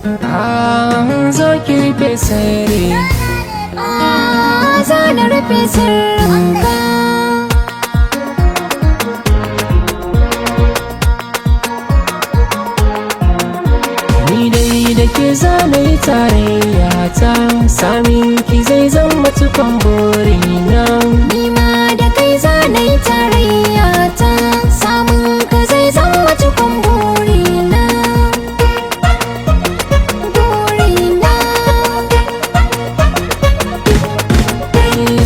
Zo ki rufe sirri, za na rufe sirrinka. ni dai da ke zanayi tarayya ta, samin ki zai zama cikon burina. Ni ma da kai za na yi tarayya ta, samun ka zai zama cikon burina. Burina.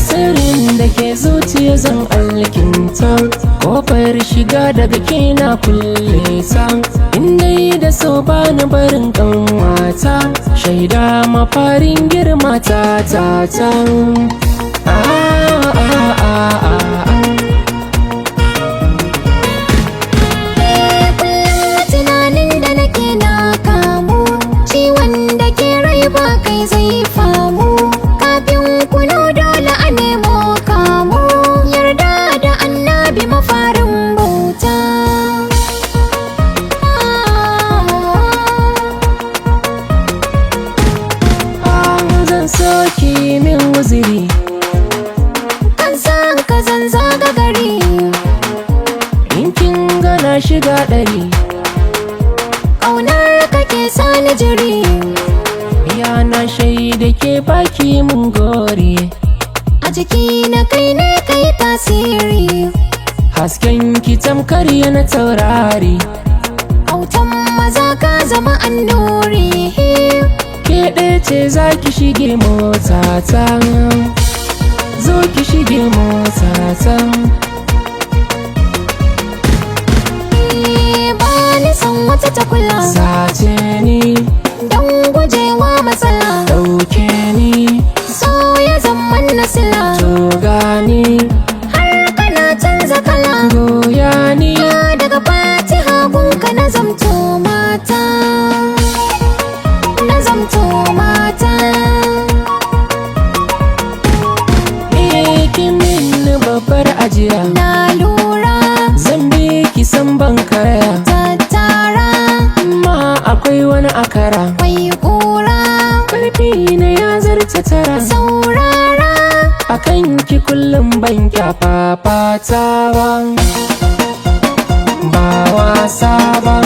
Sirrin da ke zuciya zan alkinta, kofar shiga daga ke na kulle ta. Indai da so bani barin kanwata, shaida mafarin girma ta ta ta. Kullum tunanin da nake na kamu, ciwon da ke rai ba kai zai famu. Kafin kuno dole a nemo kamu, yarda da annabi mafarin bauta. Zan soki min wuziri, Kan san ka zan zaga gari, in kin gana shiga ɗari. ƙaunar ka ke sani jiri. Yana shaida ke baki mun gori, A jiki na kai ne kai tasiri, hasken ki tamkar yana taurari. autan maza ka zama annuri. Ke ɗaya ce za ki shige motata, zo ki shige motata. Ba ni san wata ta kula, Sace ni, don gujewa matsala. ɗauke ni, So ya zama nasila, to gani, har kana canza kala. goya ni. Daga fatiha gunka na zamto mata, na zamto mata. Ki min babbar ajiya, Na lura zan bi ki san ban karaya. tattara, Amma akwai wani akara, kwai kura. karfi na ya zarce tara. Saurara, Akan ki kullum ban kyafafatawa, ba wasa ba.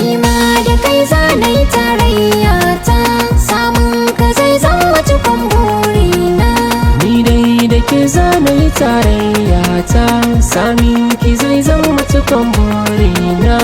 ni ma da kai za na yi tarayya ta, samun ka zai zama cikon burina. Ni dai da ke zanayi tarayya ta, samin ki zai zama cikon burina.